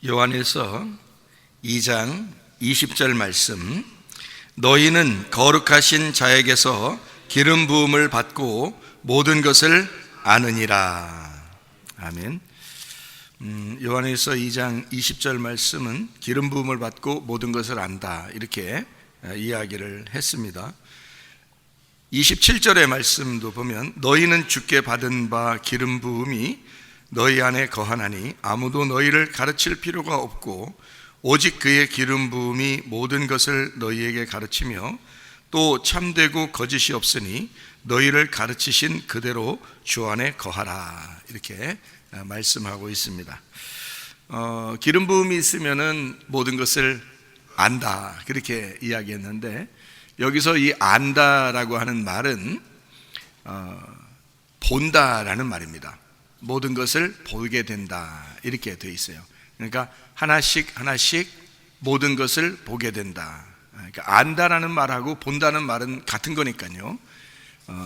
요한일서 2장 20절 말씀, 너희는 거룩하신 자에게서 기름 부음을 받고 모든 것을 아느니라. 아멘. 요한일서 2장 20절 말씀은 기름 부음을 받고 모든 것을 안다, 이렇게 이야기를 했습니다. 27절의 말씀도 보면 너희는 주께 받은 바 기름 부음이 너희 안에 거하나니 아무도 너희를 가르칠 필요가 없고 오직 그의 기름 부음이 모든 것을 너희에게 가르치며 또 참되고 거짓이 없으니 너희를 가르치신 그대로 주 안에 거하라, 이렇게 말씀하고 있습니다. 기름 부음이 있으면은 모든 것을 안다, 그렇게 이야기했는데, 여기서 이 안다라고 하는 말은 본다라는 말입니다. 모든 것을 보게 된다, 이렇게 되어 있어요. 그러니까 하나씩 모든 것을 보게 된다. 그러니까 안다라는 말하고 본다는 말은 같은 거니까요.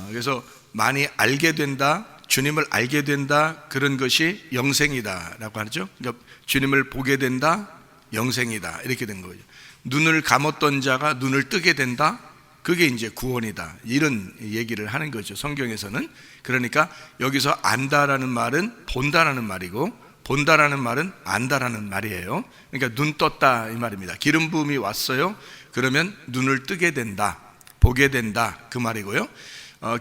그래서 많이 알게 된다, 주님을 알게 된다, 그런 것이 영생이다라고 하죠. 그러니까 주님을 보게 된다, 영생이다, 이렇게 된 거죠. 눈을 감았던 자가 눈을 뜨게 된다, 그게 이제 구원이다, 이런 얘기를 하는 거죠, 성경에서는. 그러니까 여기서 안다라는 말은 본다라는 말이고, 본다라는 말은 안다라는 말이에요. 그러니까 눈 떴다, 이 말입니다. 기름 부음이 왔어요, 그러면 눈을 뜨게 된다, 보게 된다, 그 말이고요.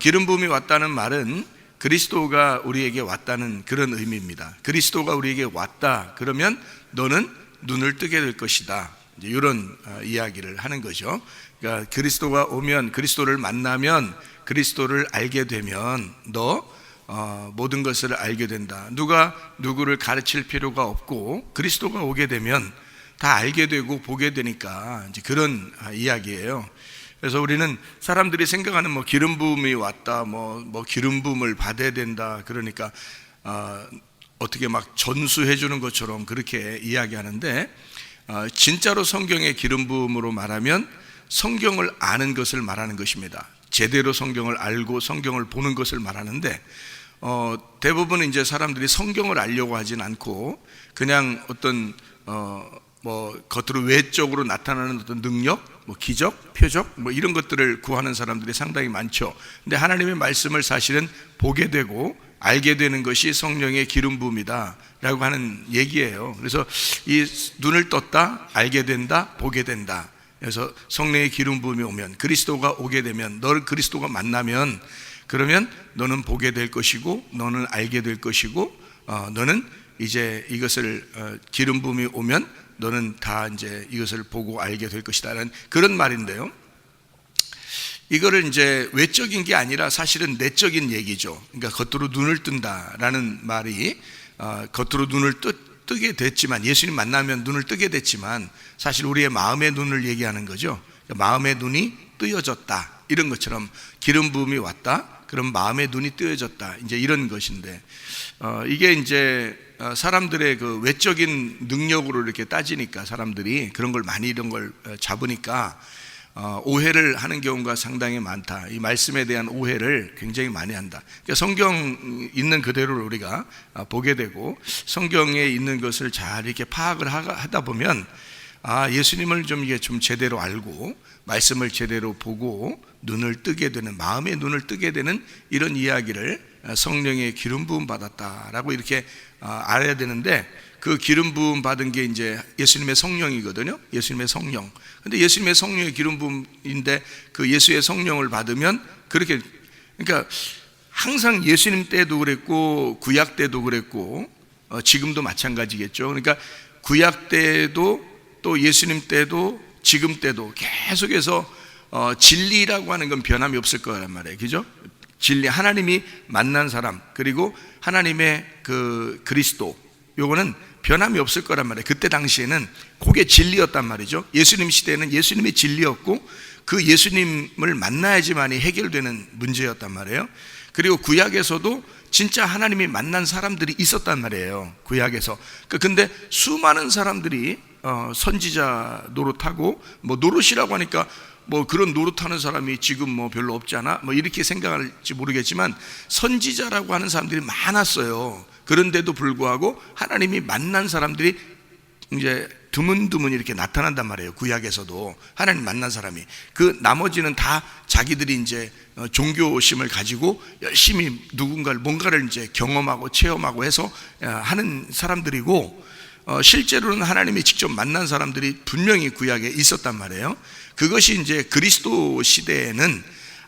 기름 부음이 왔다는 말은 그리스도가 우리에게 왔다는 그런 의미입니다. 그리스도가 우리에게 왔다, 그러면 너는 눈을 뜨게 될 것이다, 이제 이런 이야기를 하는 거죠. 그러니까 그리스도가 오면, 그리스도를 만나면, 그리스도를 알게 되면 너 모든 것을 알게 된다. 누가 누구를 가르칠 필요가 없고 그리스도가 오게 되면 다 알게 되고 보게 되니까, 이제 그런 이야기예요. 그래서 우리는 사람들이 생각하는 기름 부음이 왔다, 기름 부음을 받아야 된다, 그러니까 어떻게 막 전수해 주는 것처럼 그렇게 이야기하는데, 진짜로 성경의 기름 부음으로 말하면 성경을 아는 것을 말하는 것입니다. 제대로 성경을 알고 성경을 보는 것을 말하는데, 대부분 이제 사람들이 성경을 알려고 하진 않고 그냥 어떤 겉으로 외적으로 나타나는 어떤 능력, 기적, 표적, 이런 것들을 구하는 사람들이 상당히 많죠. 근데 하나님의 말씀을 사실은 보게 되고 알게 되는 것이 성령의 기름 부음이다 라고 하는 얘기예요. 그래서 이 눈을 떴다, 알게 된다, 보게 된다. 그래서 성령의 기름 부음이 오면, 그리스도가 오게 되면, 너를 그리스도가 만나면, 그러면 너는 보게 될 것이고 너는 알게 될 것이고, 너는 이제 이것을 기름 부음이 오면 너는 다 이제 이것을 보고 알게 될 것이다라는 그런 말인데요, 이거를 이제 외적인 게 아니라 사실은 내적인 얘기죠. 그러니까 겉으로 눈을 뜬다라는 말이 겉으로 눈을 뜨게 됐지만, 예수님 만나면 눈을 뜨게 됐지만 사실 우리의 마음의 눈을 얘기하는 거죠. 마음의 눈이 뜨여졌다, 이런 것처럼 기름 부음이 왔다, 그럼 마음의 눈이 뜨여졌다, 이제 이런 것인데, 이게 이제 사람들의 그 외적인 능력으로 이렇게 따지니까, 사람들이 그런 걸 많이 이런 걸 잡으니까 오해를 하는 경우가 상당히 많다. 이 말씀에 대한 오해를 굉장히 많이 한다. 그러니까 성경 있는 그대로를 우리가 보게 되고 성경에 있는 것을 잘 이렇게 파악을 하다 보면, 예수님을 좀 제대로 알고 말씀을 제대로 보고 눈을 뜨게 되는, 마음의 눈을 뜨게 되는 이런 이야기를 성령의 기름 부음 받았다라고 이렇게 알아야 되는데, 그 기름 부음 받은 게 이제 예수님의 성령이거든요. 예수님의 성령. 근데 예수님의 성령의 기름 부음인데 그 예수의 성령을 받으면 그렇게, 그러니까 항상 예수님 때도 그랬고 구약 때도 그랬고 지금도 마찬가지겠죠. 그러니까 구약 때도 또 예수님 때도 지금 때도 계속해서 진리라고 하는 건 변함이 없을 거란 말이에요. 그죠? 진리, 하나님이 만난 사람, 그리고 하나님의 그 그리스도, 요거는 변함이 없을 거란 말이에요. 그때 당시에는 그게 진리였단 말이죠. 예수님 시대에는 예수님이 진리였고 그 예수님을 만나야지만이 해결되는 문제였단 말이에요. 그리고 구약에서도 진짜 하나님이 만난 사람들이 있었단 말이에요, 구약에서. 근데 수많은 사람들이 선지자 노릇하고, 노릇이라고 하니까 그런 노릇하는 사람이 지금 별로 없지 않아? 이렇게 생각할지 모르겠지만 선지자라고 하는 사람들이 많았어요. 그런데도 불구하고 하나님이 만난 사람들이 이제 드문드문 이렇게 나타난단 말이에요. 구약에서도 하나님 만난 사람이. 그 나머지는 다 자기들이 이제 종교심을 가지고 열심히 누군가를 뭔가를 이제 경험하고 체험하고 해서 하는 사람들이고, 실제로는 하나님이 직접 만난 사람들이 분명히 구약에 있었단 말이에요. 그것이 이제 그리스도 시대에는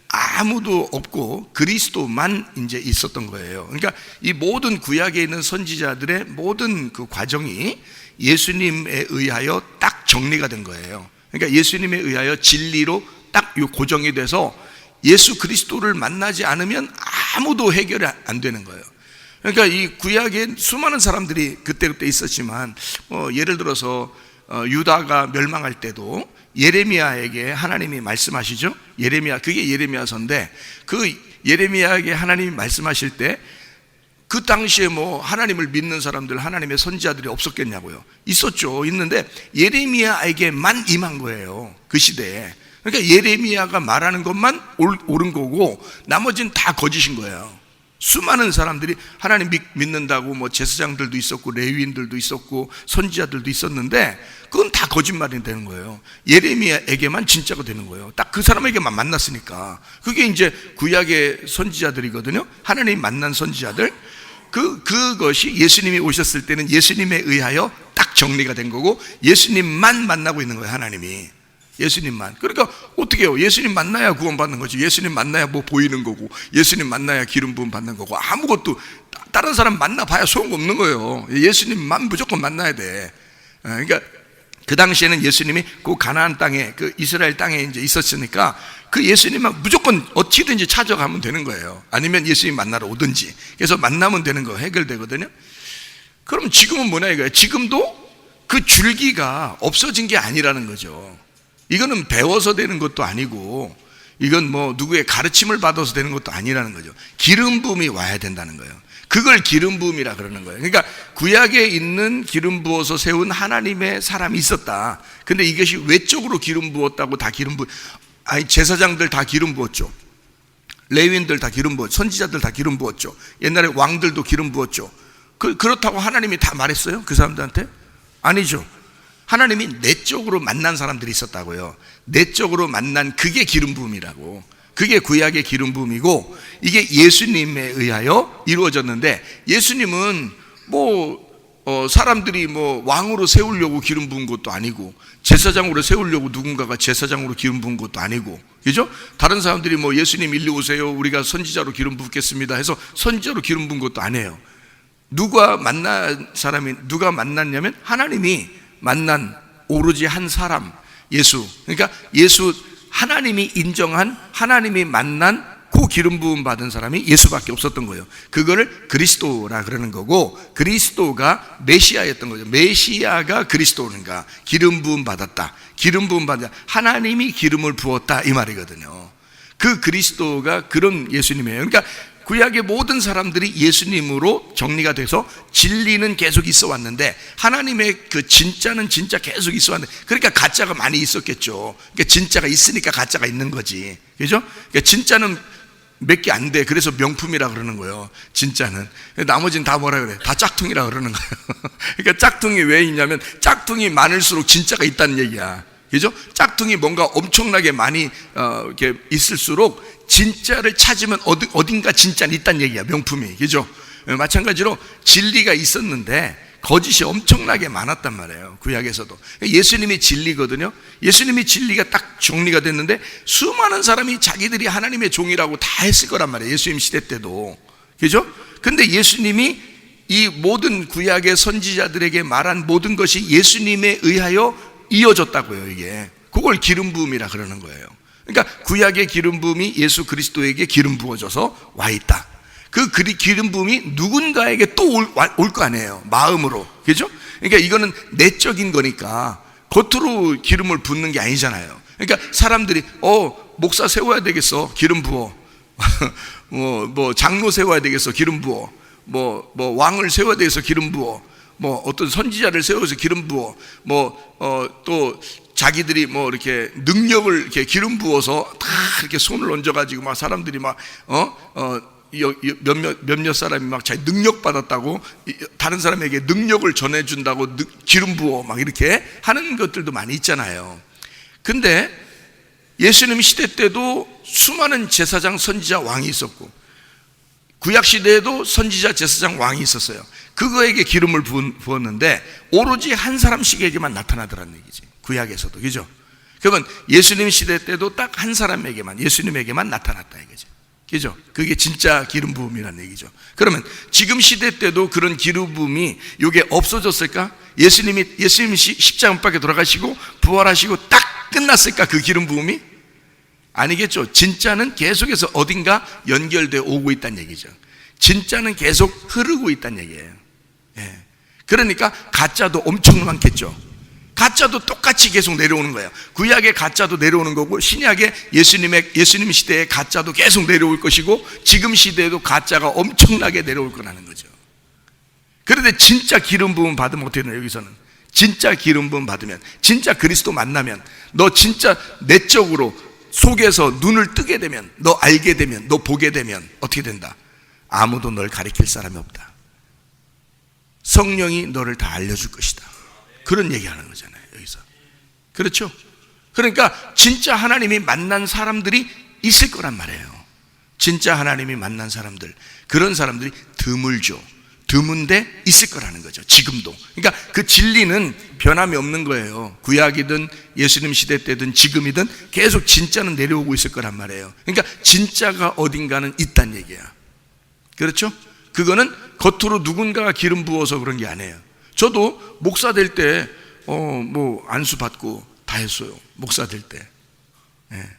아무도 없고 그리스도만 이제 있었던 거예요. 그러니까 이 모든 구약에 있는 선지자들의 모든 그 과정이 예수님에 의하여 딱 정리가 된 거예요. 그러니까 예수님에 의하여 진리로 딱 고정이 돼서 예수 그리스도를 만나지 않으면 아무도 해결이 안 되는 거예요. 그러니까 이 구약에 수많은 사람들이 그때그때 있었지만, 예를 들어서 유다가 멸망할 때도 예레미야에게 하나님이 말씀하시죠. 그게 예레미야서인데, 그 예레미야에게 하나님이 말씀하실 때 그 당시에 뭐 하나님을 믿는 사람들, 하나님의 선지자들이 없었겠냐고요. 있었죠. 있는데 예레미야에게만 임한 거예요, 그 시대에. 그러니까 예레미야가 말하는 것만 옳은 거고 나머지는 다 거짓인 거예요. 수많은 사람들이 하나님 믿는다고 뭐 제사장들도 있었고 레위인들도 있었고 선지자들도 있었는데 그건 다 거짓말이 되는 거예요. 예레미야에게만 진짜가 되는 거예요. 딱 그 사람에게만 만났으니까. 그게 이제 구약의 선지자들이거든요. 하나님 만난 선지자들. 그것이 예수님이 오셨을 때는 예수님에 의하여 딱 정리가 된 거고, 예수님만 만나고 있는 거예요, 하나님이. 예수님만. 그러니까 어떻게 해요? 예수님 만나야 구원받는 거지. 예수님 만나야 뭐 보이는 거고, 예수님 만나야 기름 부음 받는 거고, 아무것도 다른 사람 만나봐야 소용없는 거예요. 예수님만 무조건 만나야 돼. 그러니까 그 당시에는 예수님이 그 가나안 땅에, 그 이스라엘 땅에 이제 있었으니까 그 예수님만 무조건 어찌든지 찾아가면 되는 거예요. 아니면 예수님 만나러 오든지. 그래서 만나면 되는 거 해결되거든요. 그럼 지금은 뭐냐 이거예요. 지금도 그 줄기가 없어진 게 아니라는 거죠. 이거는 배워서 되는 것도 아니고, 이건 뭐 누구의 가르침을 받아서 되는 것도 아니라는 거죠. 기름 부음이 와야 된다는 거예요. 그걸 기름 부음이라 그러는 거예요. 그러니까 구약에 있는 기름 부어서 세운 하나님의 사람이 있었다. 근데 이것이 외적으로 기름 부었다고 다 기름 부어, 아니 제사장들 다 기름 부었죠. 레위인들 다 기름 부었죠. 선지자들 다 기름 부었죠. 옛날에 왕들도 기름 부었죠. 그렇다고 하나님이 다 말했어요? 그 사람들한테? 아니죠. 하나님이 내적으로 만난 사람들이 있었다고요. 내적으로 만난 그게 기름 부음이라고. 그게 구약의 기름 부음이고, 이게 예수님에 의하여 이루어졌는데, 예수님은 사람들이 왕으로 세우려고 기름 부은 것도 아니고, 제사장으로 세우려고 누군가가 제사장으로 기름 부은 것도 아니고, 그죠? 다른 사람들이 예수님 일리 오세요, 우리가 선지자로 기름 붓겠습니다 해서 선지자로 기름 부은 것도 아니에요. 누가 만났냐면 하나님이 만난 오로지 한 사람, 예수. 그러니까 예수, 하나님이 인정한, 하나님이 만난 그 기름 부음 받은 사람이 예수밖에 없었던 거예요. 그거를 그리스도라 그러는 거고, 그리스도가 메시아였던 거죠. 메시아가 그리스도인가, 기름 부음 받았다, 기름 부음 받았다, 하나님이 기름을 부었다, 이 말이거든요. 그 그리스도가 그런 예수님이에요. 그러니까 구약의 모든 사람들이 예수님으로 정리가 돼서 진리는 계속 있어 왔는데, 하나님의 그 진짜는 진짜 계속 있어 왔는데, 그러니까 가짜가 많이 있었겠죠. 그러니까 진짜가 있으니까 가짜가 있는 거지, 그죠? 그러니까 진짜는 몇 개 안 돼. 그래서 명품이라 그러는 거예요, 진짜는. 나머지는 다 뭐라 그래? 다 짝퉁이라 그러는 거예요. 그러니까 짝퉁이 왜 있냐면, 짝퉁이 많을수록 진짜가 있다는 얘기야, 그죠? 짝퉁이 뭔가 엄청나게 많이 이렇게 있을수록 진짜를 찾으면 어딘가 진짜는 있다는 얘기야, 명품이, 그죠? 마찬가지로 진리가 있었는데 거짓이 엄청나게 많았단 말이에요, 구약에서도. 예수님이 진리거든요. 예수님이 진리가 딱 정리가 됐는데 수많은 사람이 자기들이 하나님의 종이라고 다 했을 거란 말이에요, 예수님 시대 때도, 그죠? 근데 예수님이 이 모든 구약의 선지자들에게 말한 모든 것이 예수님에 의하여 이어졌다고요. 이게 그걸 기름 부음이라 그러는 거예요. 그러니까 구약의 기름 부음이 예수 그리스도에게 기름 부어져서 와 있다. 그 기름 부음이 누군가에게 또 올 거 아니에요, 마음으로, 그죠? 그러니까 이거는 내적인 거니까 겉으로 기름을 붓는 게 아니잖아요. 그러니까 사람들이 목사 세워야 되겠어, 기름 부어. 뭐 장로 세워야 되겠어, 기름 부어. 뭐 왕을 세워야 되겠어, 기름 부어. 어떤 선지자를 세워서 기름 부어. 또 자기들이 이렇게 능력을 이렇게 기름 부어서 다 이렇게 손을 얹어가지고 막 사람들이 막 몇몇 사람이 막 자기 능력 받았다고 다른 사람에게 능력을 전해준다고 기름 부어 막 이렇게 하는 것들도 많이 있잖아요. 근데 예수님 시대 때도 수많은 제사장, 선지자, 왕이 있었고 구약 시대에도 선지자, 제사장, 왕이 있었어요. 그거에게 기름을 부었는데 오로지 한 사람씩에게만 나타나더라는 얘기지. 구약에서도. 그죠? 그러면 예수님 시대 때도 딱 한 사람에게만, 예수님에게만 나타났다 이거죠. 그죠? 그게 진짜 기름 부음이라는 얘기죠. 그러면 지금 시대 때도 그런 기름 부음이 이게 없어졌을까? 예수님이 십자가 못 박혀 돌아가시고 부활하시고 딱 끝났을까? 그 기름 부음이? 아니겠죠. 진짜는 계속해서 어딘가 연결되어 오고 있다는 얘기죠. 진짜는 계속 흐르고 있다는 얘기예요. 예. 그러니까 가짜도 엄청 많겠죠. 가짜도 똑같이 계속 내려오는 거예요. 구약의 가짜도 내려오는 거고 신약의 예수님 시대의 가짜도 계속 내려올 것이고 지금 시대에도 가짜가 엄청나게 내려올 거라는 거죠. 그런데 진짜 기름 부음 받으면 어떻게 되나요? 여기서는 진짜 기름 부음 받으면, 진짜 그리스도 만나면, 너 진짜 내적으로 속에서 눈을 뜨게 되면, 너 알게 되면, 너 보게 되면 어떻게 된다? 아무도 널 가리킬 사람이 없다. 성령이 너를 다 알려줄 것이다. 그런 얘기하는 거잖아요, 여기서. 그렇죠? 그러니까 진짜 하나님이 만난 사람들이 있을 거란 말이에요. 진짜 하나님이 만난 사람들, 그런 사람들이 드물죠. 드문데 있을 거라는 거죠, 지금도. 그러니까 그 진리는 변함이 없는 거예요. 구약이든 예수님 시대 때든 지금이든 계속 진짜는 내려오고 있을 거란 말이에요. 그러니까 진짜가 어딘가는 있단 얘기야. 그렇죠? 그거는 겉으로 누군가가 기름 부어서 그런 게 아니에요. 저도 목사 될 때 안수 받고 다 했어요. 목사 될 때. 예.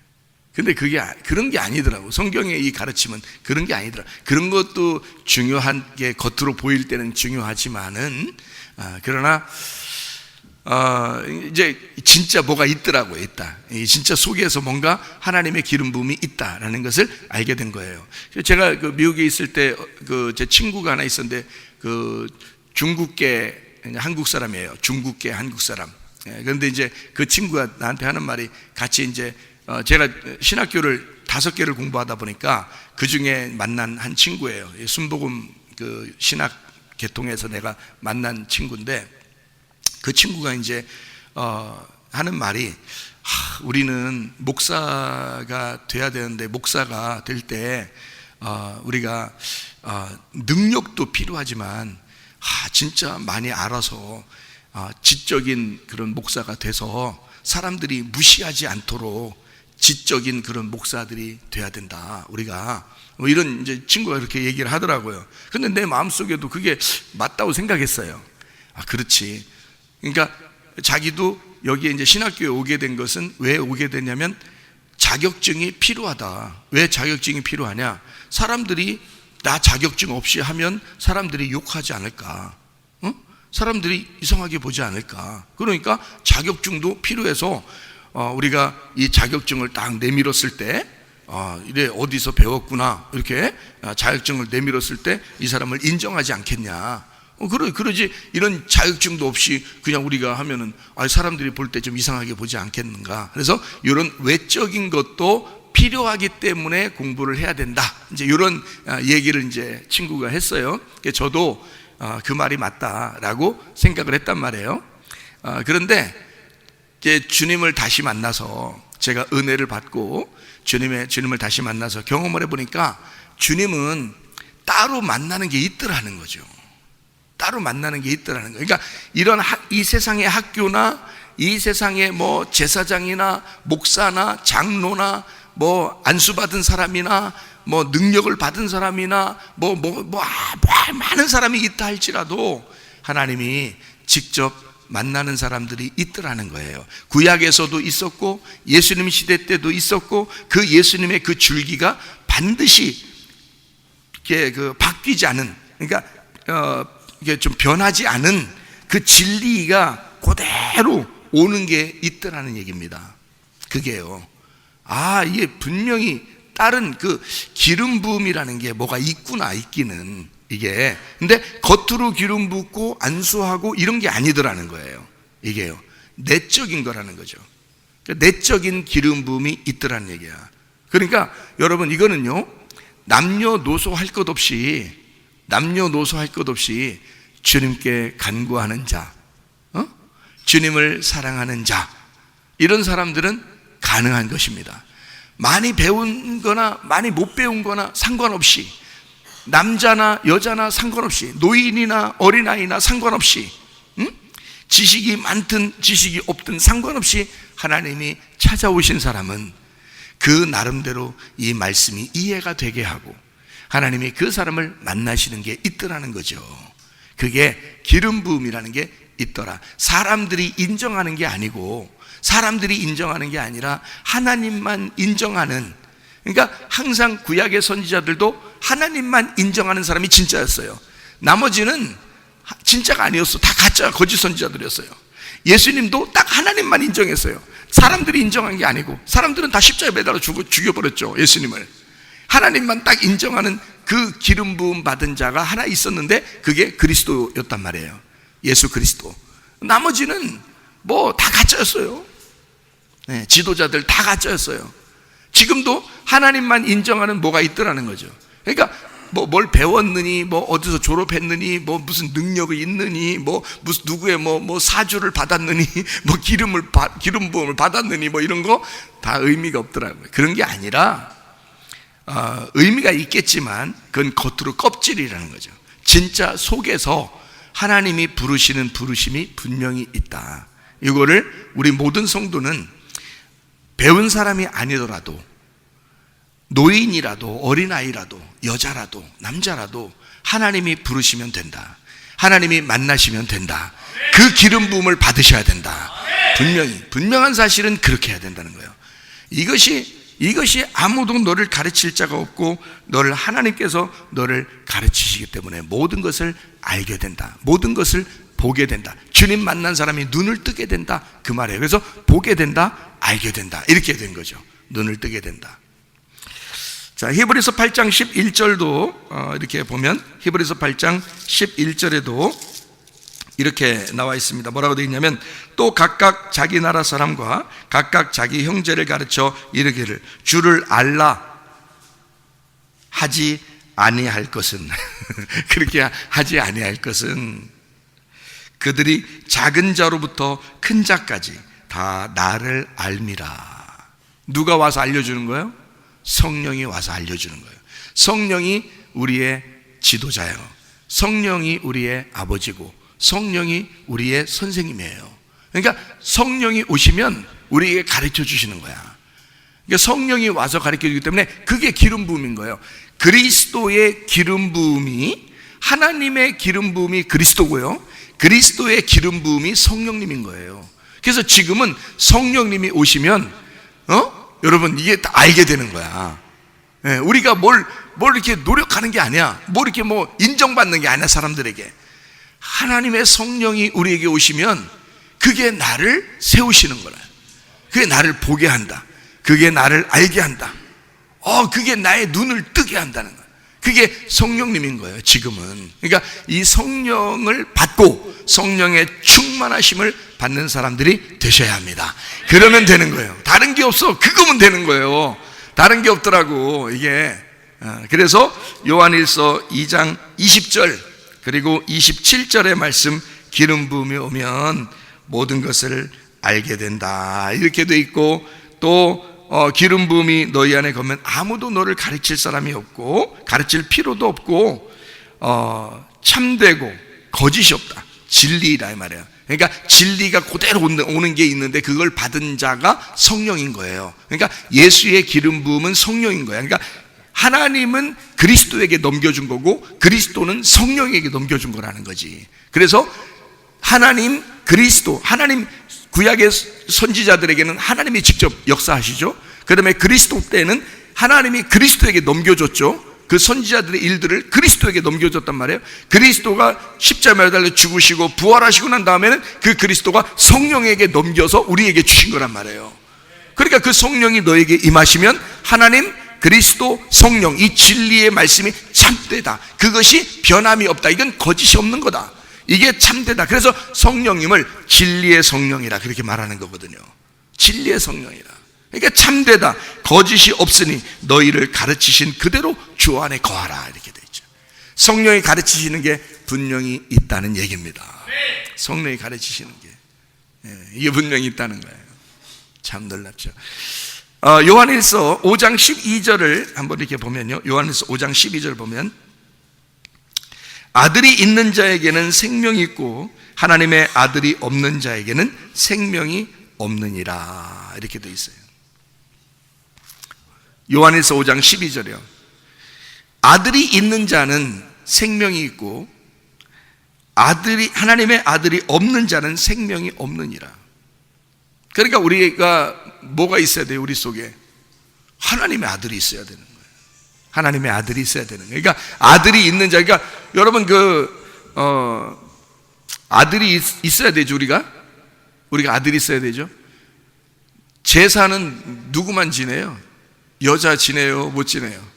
근데 그게 그런 게 아니더라고. 성경의 이 가르침은 그런 게 아니더라. 그런 것도 중요한 게 겉으로 보일 때는 중요하지만은 그러나 이제 진짜 뭐가 있더라고요. 있다. 진짜 속에서 뭔가 하나님의 기름 부음이 있다라는 것을 알게 된 거예요. 제가 그 미국에 있을 때 제 친구가 하나 있었는데 그 중국계 한국 사람이에요. 중국계 한국 사람. 그런데 이제 그 친구가 나한테 하는 말이 같이 이제 제가 신학교를 5개를 공부하다 보니까 그 중에 만난 한 친구예요. 순복음 그 신학 계통에서 내가 만난 친구인데 그 친구가 이제 하는 말이 우리는 목사가 돼야 되는데 목사가 될 때 우리가 능력도 필요하지만 진짜 많이 알아서 지적인 그런 목사가 돼서 사람들이 무시하지 않도록 지적인 그런 목사들이 돼야 된다. 우리가 이런 이제 친구가 그렇게 얘기를 하더라고요. 근데 내 마음속에도 그게 맞다고 생각했어요. 그렇지. 그러니까 자기도 여기에 이제 신학교에 오게 된 것은 왜 오게 됐냐면 자격증이 필요하다. 왜 자격증이 필요하냐? 사람들이 나 자격증 없이 하면 사람들이 욕하지 않을까? 사람들이 이상하게 보지 않을까? 그러니까 자격증도 필요해서 우리가 이 자격증을 딱 내밀었을 때 이래 어디서 배웠구나 이렇게 자격증을 내밀었을 때 이 사람을 인정하지 않겠냐? 그러지 이런 자격증도 없이 그냥 우리가 하면은 사람들이 볼 때 좀 이상하게 보지 않겠는가? 그래서 이런 외적인 것도 필요하기 때문에 공부를 해야 된다. 이제 이런 얘기를 이제 친구가 했어요. 저도 그 말이 맞다라고 생각을 했단 말이에요. 그런데 주님을 다시 만나서 제가 은혜를 받고 주님을 다시 만나서 경험을 해보니까 주님은 따로 만나는 게 있더라는 거죠. 따로 만나는 게 있더라는 거예요. 그러니까 이런 이 세상의 학교나 이 세상의 뭐 제사장이나 목사나 장로나 뭐 안수 받은 사람이나 뭐 능력을 받은 사람이나 많은 사람이 있다 할지라도 하나님이 직접 만나는 사람들이 있더라는 거예요. 구약에서도 있었고 예수님 시대 때도 있었고 그 예수님의 그 줄기가 반드시 이렇게 바뀌지 않은, 그러니까 이게 좀 변하지 않은 그 진리가 그대로 오는 게 있더라는 얘기입니다. 그게요. 이게 분명히 다른 그 기름 부음이라는 게 뭐가 있구나, 있기는 이게. 근데 겉으로 기름 붓고 안수하고 이런 게 아니더라는 거예요. 이게요. 내적인 거라는 거죠. 그러니까 내적인 기름 부음이 있더라는 얘기야. 그러니까 여러분 이거는요, 남녀노소 할 것 없이 주님께 간구하는 자, 주님을 사랑하는 자, 이런 사람들은 가능한 것입니다. 많이 배운 거나 많이 못 배운 거나 상관없이, 남자나 여자나 상관없이, 노인이나 어린아이나 상관없이, 지식이 많든 지식이 없든 상관없이 하나님이 찾아오신 사람은 그 나름대로 이 말씀이 이해가 되게 하고 하나님이 그 사람을 만나시는 게 있더라는 거죠. 그게 기름 부음이라는 게 있더라. 사람들이 인정하는 게 아니고, 사람들이 인정하는 게 아니라 하나님만 인정하는, 그러니까 항상 구약의 선지자들도 하나님만 인정하는 사람이 진짜였어요. 나머지는 진짜가 아니었어. 다 가짜 거짓 선지자들이었어요. 예수님도 딱 하나님만 인정했어요. 사람들이 인정한 게 아니고, 사람들은 다 십자가에 매달아 죽여버렸죠, 예수님을. 하나님만 딱 인정하는 그 기름 부음 받은 자가 하나 있었는데 그게 그리스도였단 말이에요. 예수 그리스도. 나머지는 뭐 다 가짜였어요. 네, 지도자들 다 가짜였어요. 지금도 하나님만 인정하는 뭐가 있더라는 거죠. 그러니까 뭐 뭘 배웠느니, 뭐 어디서 졸업했느니, 뭐 무슨 능력이 있느니, 뭐 무슨 누구의 뭐 사주를 받았느니, 뭐 기름 부음을 받았느니, 뭐 이런 거 다 의미가 없더라고요. 그런 게 아니라 의미가 있겠지만 그건 겉으로 껍질이라는 거죠. 진짜 속에서 하나님이 부르시는 부르심이 분명히 있다. 이거를 우리 모든 성도는 배운 사람이 아니더라도, 노인이라도 어린아이라도 여자라도 남자라도 하나님이 부르시면 된다. 하나님이 만나시면 된다. 그 기름 부음을 받으셔야 된다. 분명한 사실은 그렇게 해야 된다는 거예요. 이것이 아무도 너를 가르칠 자가 없고 너를 하나님께서 너를 가르치시기 때문에 모든 것을 알게 된다. 모든 것을 보게 된다. 주님 만난 사람이 눈을 뜨게 된다, 그 말이에요. 그래서 보게 된다, 알게 된다, 이렇게 된 거죠. 눈을 뜨게 된다. 자, 히브리서 8장 11절도 이렇게 보면 히브리서 8장 11절에도 이렇게 나와 있습니다. 뭐라고 되어 있냐면, 또 각각 자기 나라 사람과 각각 자기 형제를 가르쳐 이르기를 주를 알라 하지 아니할 것은 그렇게 하지 아니할 것은 그들이 작은 자로부터 큰 자까지 다 나를 알미라. 누가 와서 알려주는 거예요? 성령이 와서 알려주는 거예요. 성령이 우리의 지도자예요. 성령이 우리의 아버지고 성령이 우리의 선생님이에요. 그러니까 성령이 오시면 우리에게 가르쳐 주시는 거야. 그러니까 성령이 와서 가르쳐 주기 때문에 그게 기름 부음인 거예요. 그리스도의 기름 부음이, 하나님의 기름 부음이 그리스도고요, 그리스도의 기름 부음이 성령님인 거예요. 그래서 지금은 성령님이 오시면 여러분 이게 다 알게 되는 거야. 우리가 뭘 이렇게 노력하는 게 아니야. 뭘 이렇게 뭐 인정받는 게 아니야. 사람들에게 하나님의 성령이 우리에게 오시면 그게 나를 세우시는 거라. 그게 나를 보게 한다. 그게 나를 알게 한다. 그게 나의 눈을 뜨게 한다는 거야. 그게 성령님인 거예요, 지금은. 그러니까 이 성령을 받고 성령의 충만하심을 받는 사람들이 되셔야 합니다. 그러면 되는 거예요. 다른 게 없어. 그거면 되는 거예요. 다른 게 없더라고, 이게. 그래서 요한일서 2장 20절 그리고 27절의 말씀, 기름 부음이 오면 모든 것을 알게 된다, 이렇게 돼 있고, 또 기름 부음이 너희 안에 거면 아무도 너를 가르칠 사람이 없고 가르칠 필요도 없고 참되고 거짓이 없다. 진리라 이 말이에요. 그러니까 진리가 그대로 오는 게 있는데 그걸 받은 자가 성령인 거예요. 그러니까 예수의 기름 부음은 성령인 거예요. 그러니까 하나님은 그리스도에게 넘겨준 거고 그리스도는 성령에게 넘겨준 거라는 거지. 그래서 하나님, 그리스도, 하나님 구약의 선지자들에게는 하나님이 직접 역사하시죠. 그다음에 그리스도 때는 하나님이 그리스도에게 넘겨줬죠. 그 선지자들의 일들을 그리스도에게 넘겨줬단 말이에요. 그리스도가 십자가에 달려 죽으시고 부활하시고 난 다음에는 그 그리스도가 성령에게 넘겨서 우리에게 주신 거란 말이에요. 그러니까 그 성령이 너에게 임하시면 하나님, 그리스도, 성령, 이 진리의 말씀이 참되다. 그것이 변함이 없다. 이건 거짓이 없는 거다. 이게 참되다. 그래서 성령님을 진리의 성령이라 그렇게 말하는 거거든요. 진리의 성령이라. 그러니까 참되다, 거짓이 없으니 너희를 가르치신 그대로 주 안에 거하라, 이렇게 되어 있죠. 성령이 가르치시는 게 분명히 있다는 얘기입니다. 성령이 가르치시는 게 이게 분명히 있다는 거예요. 참 놀랍죠. 요한일서 5장 12절을 한번 이렇게 보면요, 요한일서 5장 12절 보면 아들이 있는 자에게는 생명이 있고 하나님의 아들이 없는 자에게는 생명이 없느니라, 이렇게 되어 있어요. 요한일서 5장 12절이요. 아들이 있는 자는 생명이 있고 하나님의 아들이 없는 자는 생명이 없느니라. 그러니까 우리가 뭐가 있어야 돼요? 우리 속에 하나님의 아들이 있어야 되는 거예요. 하나님의 아들이 있어야 되는 거예요. 그러니까 아들이 있는 자, 그러니까 여러분 아들이 있어야 되죠. 우리가 아들이 있어야 되죠. 제사는 누구만 지내요? 여자 지내요? 못 지내요?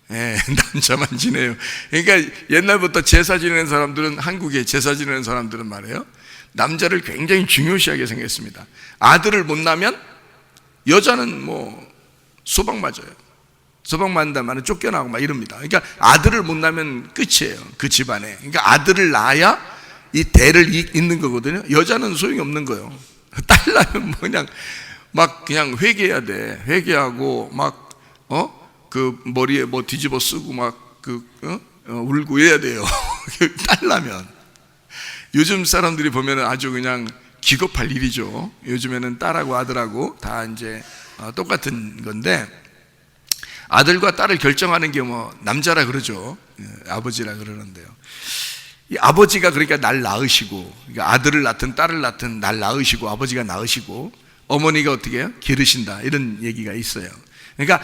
남자만 지내요. 그러니까 옛날부터 제사 지내는 사람들은, 한국에 제사 지내는 사람들은 말이에요, 남자를 굉장히 중요시하게 생겼습니다. 아들을 못 낳으면 여자는 소방 맞아요. 소방 맞는다는 말은 쫓겨나고 막 이럽니다. 그러니까 아들을 못 낳으면 끝이에요, 그 집안에. 그러니까 아들을 낳아야 이 대를 잇는 거거든요. 여자는 소용이 없는 거예요. 딸 낳으면 그냥 회개해야 돼. 회개하고 그 머리에 뒤집어 쓰고 울고 해야 돼요. 딸 낳으면. 요즘 사람들이 보면은 아주 그냥 기겁할 일이죠. 요즘에는 딸하고 아들하고 다 이제 똑같은 건데, 아들과 딸을 결정하는 게 남자라 그러죠. 아버지라 그러는데요. 이 아버지가 그러니까 날 낳으시고, 그러니까 아들을 낳든 딸을 낳든 날 낳으시고, 아버지가 낳으시고, 어머니가 어떻게 해요? 기르신다, 이런 얘기가 있어요. 그러니까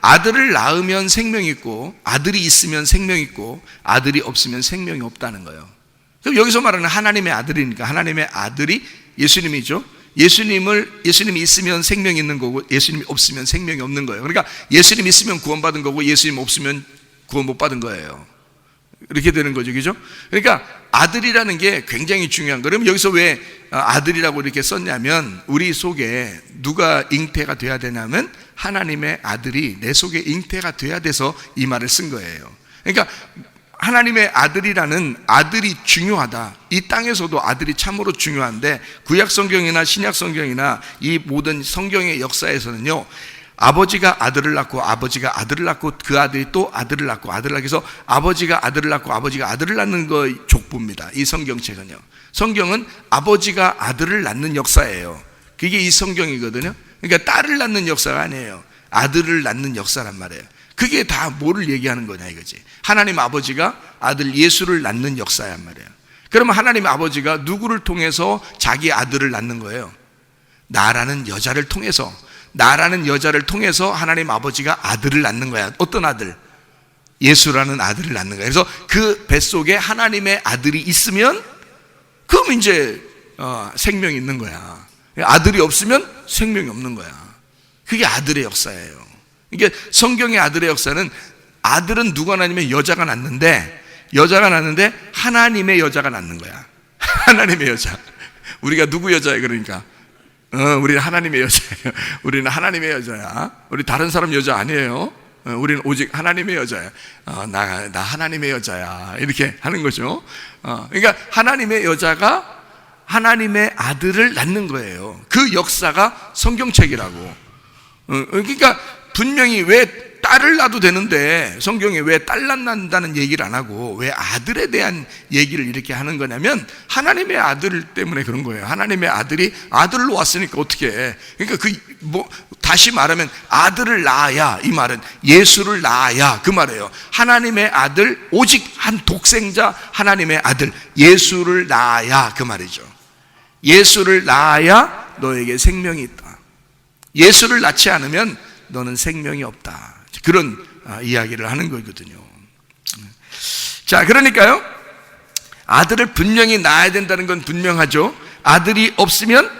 아들을 낳으면 생명이 있고, 아들이 있으면 생명이 있고, 아들이 없으면 생명이 없다는 거예요. 그럼 여기서 말하는 하나님의 아들이니까 하나님의 아들이 예수님이죠. 예수님이 있으면 생명이 있는 거고, 예수님이 없으면 생명이 없는 거예요. 그러니까 예수님 있으면 구원받은 거고, 예수님 없으면 구원 못 받은 거예요. 이렇게 되는 거죠, 그죠? 그러니까 아들이라는 게 굉장히 중요한 거예요. 그럼 여기서 왜 아들이라고 이렇게 썼냐면, 우리 속에 누가 잉태가 돼야 되냐면 하나님의 아들이 내 속에 잉태가 돼야 돼서 이 말을 쓴 거예요. 그러니까 하나님의 아들이라는, 아들이 중요하다. 이 땅에서도 아들이 참으로 중요한데, 구약 성경이나 신약 성경이나 이 모든 성경의 역사에서는요, 아버지가 아들을 낳고 아버지가 아들을 낳고 그 아들이 또 아들을 낳고 아들을 낳고 해서 아버지가 아들을 낳고 아버지가 아들을 낳는 거 족보입니다. 이 성경책은요. 성경은 아버지가 아들을 낳는 역사예요. 그게 이 성경이거든요. 그러니까 딸을 낳는 역사가 아니에요. 아들을 낳는 역사란 말이에요. 그게 다 뭐를 얘기하는 거냐 이거지. 하나님 아버지가 아들 예수를 낳는 역사란 말이에요. 그러면 하나님 아버지가 누구를 통해서 자기 아들을 낳는 거예요? 나라는 여자를 통해서 하나님 아버지가 아들을 낳는 거야. 어떤 아들? 예수라는 아들을 낳는 거야. 그래서 그 뱃속에 하나님의 아들이 있으면 그럼 이제 생명이 있는 거야. 아들이 없으면 생명이 없는 거야. 그게 아들의 역사예요. 이게 성경의 아들의 역사는, 아들은 누가 낳냐면 여자가 낳는데 하나님의 여자가 낳는 거야. 하나님의 여자. 우리가 누구 여자예요? 그러니까 우리는 하나님의 여자예요. 우리는 하나님의 여자야. 우리 다른 사람 여자 아니에요. 우리는 오직 하나님의 여자야. 나 하나님의 여자야. 이렇게 하는 거죠. 그러니까 하나님의 여자가 하나님의 아들을 낳는 거예요. 그 역사가 성경책이라고. 그러니까 분명히 왜 딸을 낳아도 되는데 성경에 왜 딸 낳는다는 얘기를 안 하고 왜 아들에 대한 얘기를 이렇게 하는 거냐면, 하나님의 아들 때문에 그런 거예요. 하나님의 아들이 아들로 왔으니까 어떻게 해. 그러니까 다시 말하면 아들을 낳아야, 이 말은 예수를 낳아야 그 말이에요. 하나님의 아들, 오직 한 독생자 하나님의 아들 예수를 낳아야 그 말이죠. 예수를 낳아야 너에게 생명이 있다. 예수를 낳지 않으면 너는 생명이 없다. 그런 이야기를 하는 거거든요. 자, 그러니까요, 아들을 분명히 낳아야 된다는 건 분명하죠. 아들이 없으면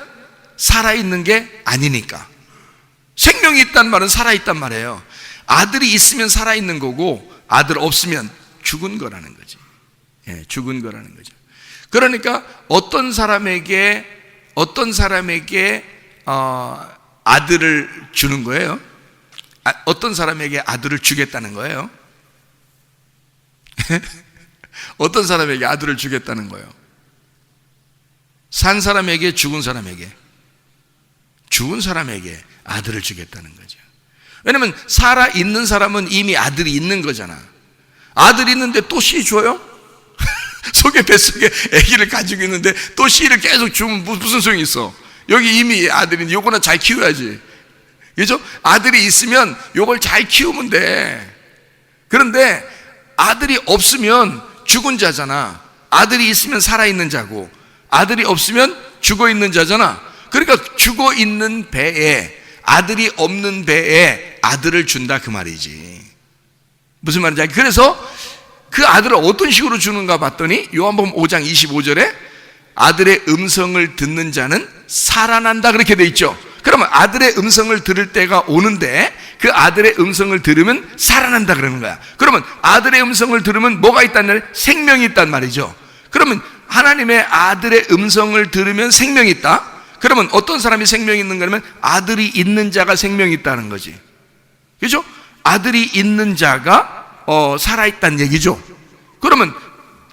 살아있는 게 아니니까. 생명이 있단 말은 살아있단 말이에요. 아들이 있으면 살아있는 거고, 아들 없으면 죽은 거라는 거지. 죽은 거라는 거죠. 그러니까 어떤 사람에게 아들을 주는 거예요. 어떤 사람에게 아들을 주겠다는 거예요. 어떤 사람에게 아들을 주겠다는 거예요. 산 사람에게, 죽은 사람에게. 죽은 사람에게 아들을 주겠다는 거죠. 왜냐면 살아있는 사람은 이미 아들이 있는 거잖아. 아들이 있는데 또 씨 줘요? 속에 뱃속에 아기를 가지고 있는데 또 씨를 계속 주면 무슨 소용이 있어? 여기 이미 아들인데 요거는 잘 키워야지. 그죠? 아들이 있으면 요걸 잘 키우면 돼. 그런데 아들이 없으면 죽은 자잖아. 아들이 있으면 살아있는 자고, 아들이 없으면 죽어있는 자잖아. 그러니까 죽어있는 배에, 아들이 없는 배에 아들을 준다 그 말이지. 무슨 말인지 알겠지? 그래서 그 아들을 어떤 식으로 주는가 봤더니 요한복음 5장 25절에 아들의 음성을 듣는 자는 살아난다 그렇게 돼 있죠. 그러면 아들의 음성을 들을 때가 오는데 그 아들의 음성을 들으면 살아난다 그러는 거야. 그러면 아들의 음성을 들으면 뭐가 있다는 말이야? 생명이 있단 말이죠. 그러면 하나님의 아들의 음성을 들으면 생명이 있다? 그러면 어떤 사람이 생명이 있는 거냐면 아들이 있는 자가 생명이 있다는 거지. 그죠? 아들이 있는 자가 살아있다는 얘기죠. 그러면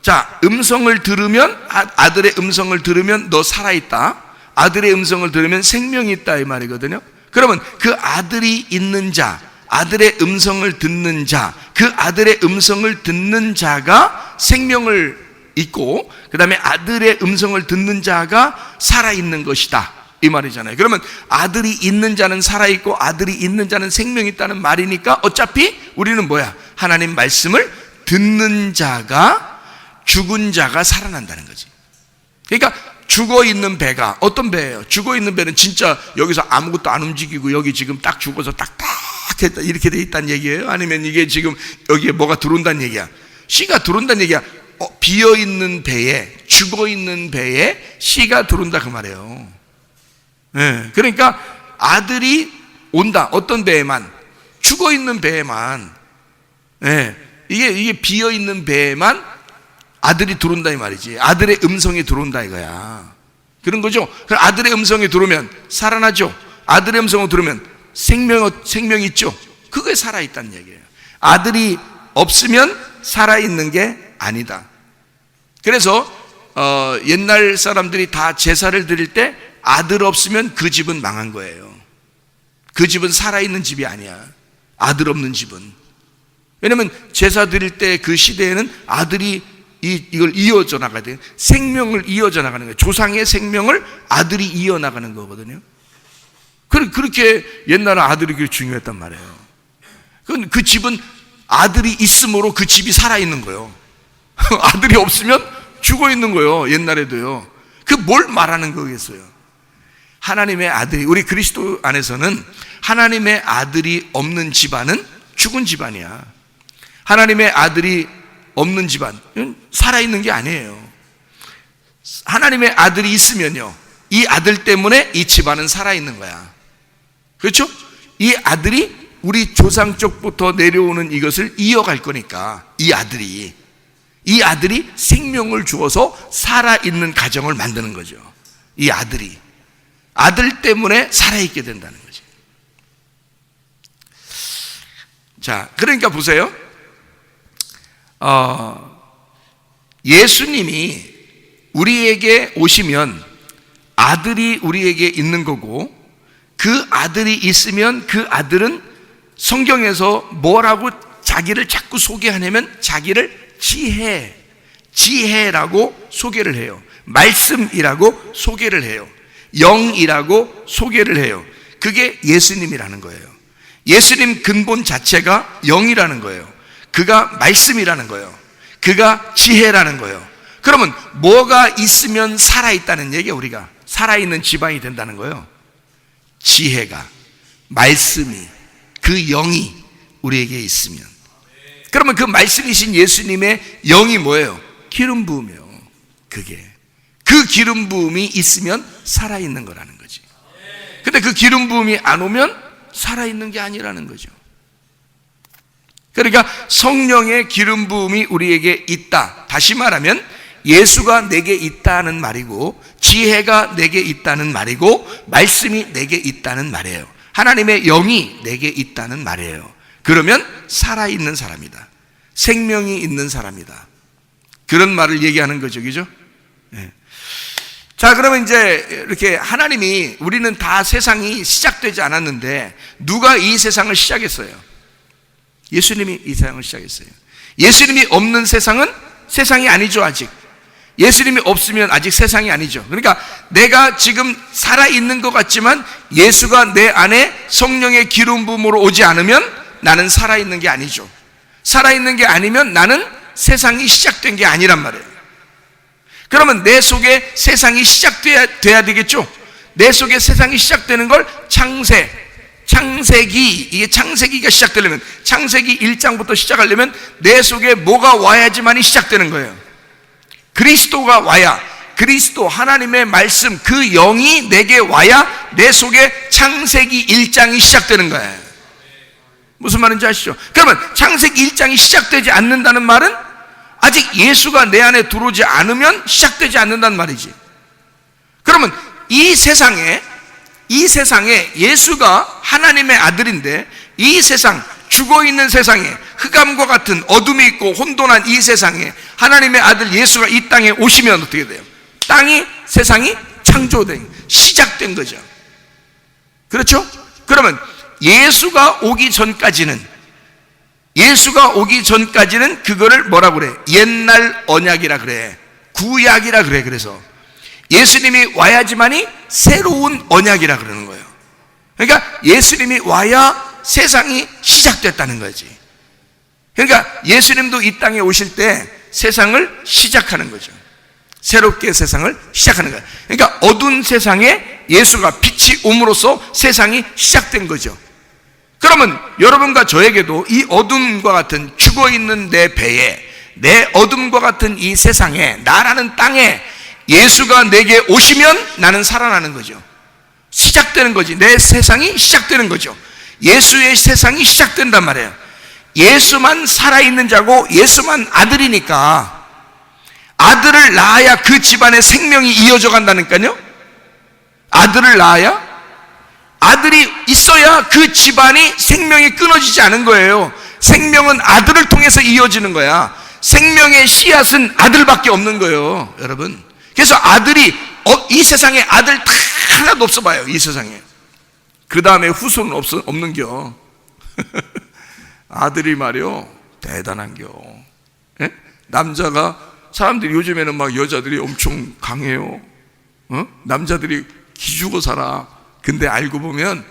자, 음성을 들으면, 아들의 음성을 들으면 너 살아있다. 아들의 음성을 들으면 생명이 있다 이 말이거든요. 그러면 그 아들이 있는 자, 아들의 음성을 듣는 자, 그 아들의 음성을 듣는 자가 생명을 있고, 그 다음에 아들의 음성을 듣는 자가 살아있는 것이다 이 말이잖아요. 그러면 아들이 있는 자는 살아있고 아들이 있는 자는 생명이 있다는 말이니까 어차피 우리는 뭐야? 하나님 말씀을 듣는 자가, 죽은 자가 살아난다는 거지. 그러니까 죽어있는 배가 어떤 배예요? 죽어있는 배는 진짜 여기서 아무것도 안 움직이고 여기 지금 딱 죽어서 딱딱했다 이렇게 돼 있다는 얘기예요? 아니면 이게 지금 여기에 뭐가 들어온다는 얘기야? 씨가 들어온다는 얘기야. 비어있는 배에, 죽어있는 배에 씨가 들어온다 그 말이에요. 네. 그러니까 아들이 온다. 어떤 배에만? 죽어있는 배에만. 네. 이게 비어있는 배에만 아들이 들어온다 이 말이지. 아들의 음성이 들어온다 이거야. 그런 거죠. 그럼 아들의 음성이 들어오면 살아나죠. 아들의 음성을 들으면 생명이 있죠. 그게 살아있다는 얘기예요. 아들이 없으면 살아있는 게 아니다. 그래서 옛날 사람들이 다 제사를 드릴 때 아들 없으면 그 집은 망한 거예요. 그 집은 살아있는 집이 아니야. 아들 없는 집은. 왜냐면 제사 드릴 때 그 시대에는 아들이 이걸 이어져 나가야 돼요. 생명을 이어져 나가는 거예요. 조상의 생명을 아들이 이어나가는 거거든요. 그렇게 옛날에 아들이 그렇게 중요했단 말이에요. 그 집은 아들이 있으므로 그 집이 살아있는 거예요. 아들이 없으면 죽어 있는 거예요. 옛날에도요. 그 뭘 말하는 거겠어요? 하나님의 아들이, 우리 그리스도 안에서는 하나님의 아들이 없는 집안은 죽은 집안이야. 하나님의 아들이 없는 집안, 살아있는 게 아니에요. 하나님의 아들이 있으면요, 이 아들 때문에 이 집안은 살아있는 거야. 그렇죠? 이 아들이 우리 조상 쪽부터 내려오는 이것을 이어갈 거니까 이 아들이 생명을 주어서 살아있는 가정을 만드는 거죠. 이 아들이 아들 때문에 살아있게 된다는 거죠. 자, 그러니까 보세요. 예수님이 우리에게 오시면 아들이 우리에게 있는 거고, 그 아들이 있으면 그 아들은 성경에서 뭐라고 자기를 자꾸 소개하냐면 자기를 지혜라고 소개를 해요. 말씀이라고 소개를 해요. 영이라고 소개를 해요. 그게 예수님이라는 거예요. 예수님 근본 자체가 영이라는 거예요. 그가 말씀이라는 거예요. 그가 지혜라는 거예요. 그러면 뭐가 있으면 살아있다는 얘기야. 우리가 살아있는 집안이 된다는 거예요. 지혜가, 말씀이, 그 영이 우리에게 있으면. 그러면 그 말씀이신 예수님의 영이 뭐예요? 기름 부음이에요. 그게 그 기름 부음이 있으면 살아있는 거라는 거지. 근데 그 기름 부음이 안 오면 살아있는 게 아니라는 거죠. 그러니까 성령의 기름 부음이 우리에게 있다. 다시 말하면 예수가 내게 있다는 말이고, 지혜가 내게 있다는 말이고, 말씀이 내게 있다는 말이에요. 하나님의 영이 내게 있다는 말이에요. 그러면 살아있는 사람이다, 생명이 있는 사람이다, 그런 말을 얘기하는 거죠. 그죠? 네. 자, 그러면 이제 이렇게 하나님이, 우리는 다 세상이 시작되지 않았는데 누가 이 세상을 시작했어요? 예수님이 이 세상을 시작했어요. 예수님이 없는 세상은 세상이 아니죠. 아직 예수님이 없으면 아직 세상이 아니죠. 그러니까 내가 지금 살아있는 것 같지만 예수가 내 안에 성령의 기름 부음으로 오지 않으면 나는 살아있는 게 아니죠. 살아있는 게 아니면 나는 세상이 시작된 게 아니란 말이에요. 그러면 내 속에 세상이 시작돼야 되겠죠. 내 속에 세상이 시작되는 걸 창세기, 이게 창세기가 시작되려면, 창세기 1장부터 시작하려면 내 속에 뭐가 와야지만이 시작되는 거예요. 그리스도가 와야, 그리스도 하나님의 말씀, 그 영이 내게 와야 내 속에 창세기 1장이 시작되는 거예요. 무슨 말인지 아시죠? 그러면 창세기 1장이 시작되지 않는다는 말은 아직 예수가 내 안에 들어오지 않으면 시작되지 않는다는 말이지. 그러면 이 세상에 예수가 하나님의 아들인데, 이 세상, 죽어있는 세상에, 흑암과 같은 어둠이 있고 혼돈한 이 세상에 하나님의 아들 예수가 이 땅에 오시면 어떻게 돼요? 세상이 창조된, 시작된 거죠. 그렇죠? 그러면 예수가 오기 전까지는 그거를 뭐라 그래? 옛날 언약이라 그래, 구약이라 그래. 그래서 예수님이 와야지만이 새로운 언약이라 그러는 거예요. 그러니까 예수님이 와야 세상이 시작됐다는 거지. 그러니까 예수님도 이 땅에 오실 때 세상을 시작하는 거죠. 새롭게 세상을 시작하는 거예요. 그러니까 어두운 세상에 예수가 빛이 옴으로써 세상이 시작된 거죠. 그러면 여러분과 저에게도 이 어둠과 같은, 죽어있는 내 배에, 내 어둠과 같은 이 세상에, 나라는 땅에 예수가 내게 오시면 나는 살아나는 거죠. 시작되는 거지. 내 세상이 시작되는 거죠. 예수의 세상이 시작된단 말이에요. 예수만 살아있는 자고 예수만 아들이니까, 아들을 낳아야 그 집안의 생명이 이어져 간다니까요. 아들을 낳아야, 아들이 있어야 그 집안이 생명이 끊어지지 않은 거예요. 생명은 아들을 통해서 이어지는 거야. 생명의 씨앗은 아들밖에 없는 거예요, 여러분. 그래서 아들이, 이 세상에 아들 다 하나도 없어 봐요, 이 세상에. 그 다음에 후손은 없는겨. 아들이 말이요, 대단한겨. 예? 남자가, 사람들이 요즘에는 막 여자들이 엄청 강해요. 남자들이 기죽어 살아. 근데 알고 보면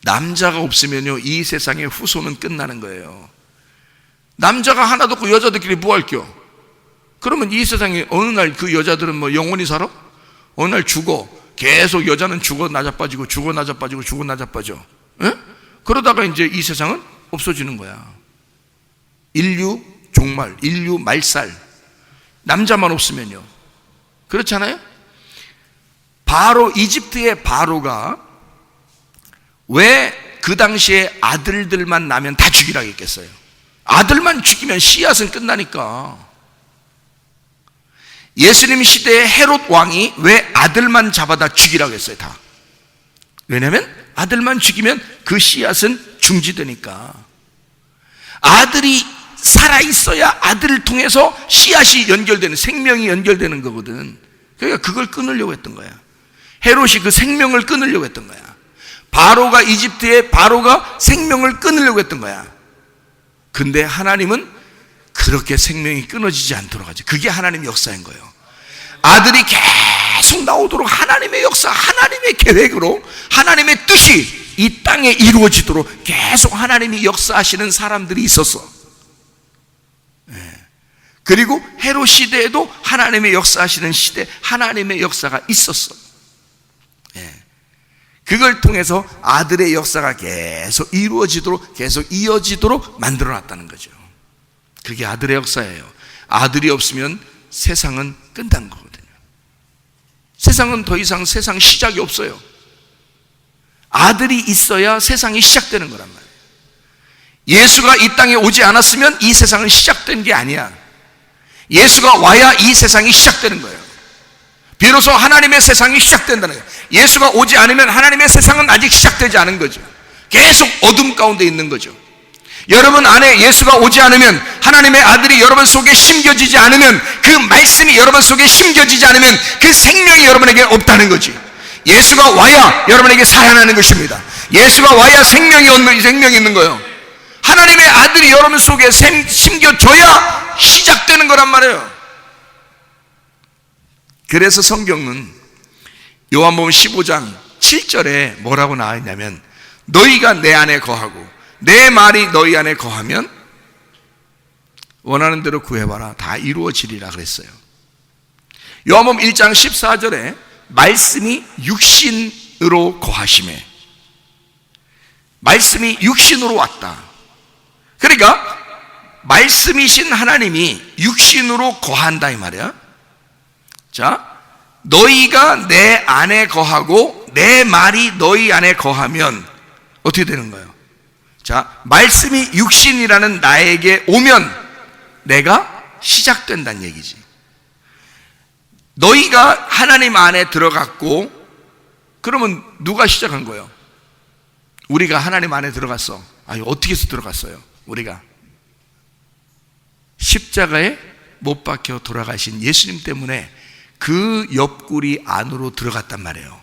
남자가 없으면요, 이 세상의 후손은 끝나는 거예요. 남자가 하나도 없고 여자들끼리 뭐 할겨? 그러면 이 세상에 어느 날 그 여자들은 뭐 영원히 살아? 어느 날 죽어. 계속 여자는 죽어 낮아빠지고 죽어 낮아빠지고 죽어 낮아빠져. 에? 그러다가 이제 이 세상은 없어지는 거야. 인류 종말, 인류 말살. 남자만 없으면요. 그렇잖아요? 이집트의 바로가 왜 그 당시에 아들들만 나면 다 죽이라고 했겠어요? 아들만 죽이면 씨앗은 끝나니까. 예수님 시대의 헤롯 왕이 왜 아들만 잡아다 죽이라고 했어요? 다. 왜냐하면 아들만 죽이면 그 씨앗은 중지되니까. 아들이 살아있어야 아들을 통해서 씨앗이 연결되는, 생명이 연결되는 거거든. 그러니까 그걸 끊으려고 했던 거야. 헤롯이 그 생명을 끊으려고 했던 거야. 이집트의 바로가 생명을 끊으려고 했던 거야. 근데 하나님은 그렇게 생명이 끊어지지 않도록 하죠. 그게 하나님의 역사인 거예요. 아들이 계속 나오도록 하나님의 역사, 하나님의 계획으로, 하나님의 뜻이 이 땅에 이루어지도록 계속 하나님이 역사하시는 사람들이 있었어. 그리고 헤롯 시대에도 하나님의 역사하시는 시대, 하나님의 역사가 있었어. 그걸 통해서 아들의 역사가 계속 이루어지도록, 계속 이어지도록 만들어놨다는 거죠. 그게 아들의 역사예요. 아들이 없으면 세상은 끝난 거거든요. 세상은 더 이상 세상 시작이 없어요. 아들이 있어야 세상이 시작되는 거란 말이에요. 예수가 이 땅에 오지 않았으면 이 세상은 시작된 게 아니야. 예수가 와야 이 세상이 시작되는 거예요. 비로소 하나님의 세상이 시작된다는 거예요. 예수가 오지 않으면 하나님의 세상은 아직 시작되지 않은 거죠. 계속 어둠 가운데 있는 거죠. 여러분 안에 예수가 오지 않으면, 하나님의 아들이 여러분 속에 심겨지지 않으면, 그 말씀이 여러분 속에 심겨지지 않으면 그 생명이 여러분에게 없다는 거지. 예수가 와야 여러분에게 살아나는 것입니다. 예수가 와야 생명이 있는 거예요. 하나님의 아들이 여러분 속에 심겨져야 시작되는 거란 말이에요. 그래서 성경은 요한복음 15장 7절에 뭐라고 나와 있냐면, 너희가 내 안에 거하고 내 말이 너희 안에 거하면 원하는 대로 구해봐라, 다 이루어지리라 그랬어요. 요한복음 1장 14절에 말씀이 육신으로 거하심에, 말씀이 육신으로 왔다. 그러니까 말씀이신 하나님이 육신으로 거한다 이 말이야. 자, 너희가 내 안에 거하고 내 말이 너희 안에 거하면 어떻게 되는 거예요? 자, 말씀이 육신이라는 나에게 오면 내가 시작된다는 얘기지. 너희가 하나님 안에 들어갔고, 그러면 누가 시작한 거예요? 우리가 하나님 안에 들어갔어. 어떻게 해서 들어갔어요? 우리가 십자가에 못 박혀 돌아가신 예수님 때문에 그 옆구리 안으로 들어갔단 말이에요.